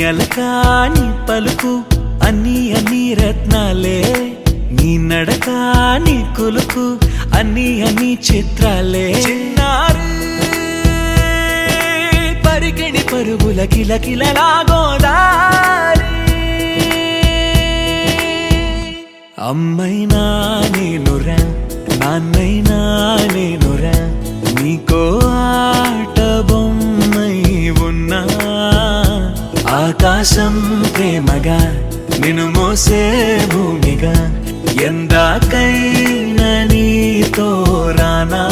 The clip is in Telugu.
అలక నీ పలుకు అన్ని అన్ని రత్నాలే, నీ నడక నీ కులుకు అన్ని అన్ని చిత్రాలే. చిన్నారు పరికిణి పరుగుల కిలకిలలా గోదారి, అమ్మైనా నేనురా నాన్నైనా నేనురా, నీకో ఆట బొమ్మై ఉన్నా. ఆకాశం ప్రేమగా నిన్ను మోసే భూమిగా, ఎందాకైనా నీతో రానా.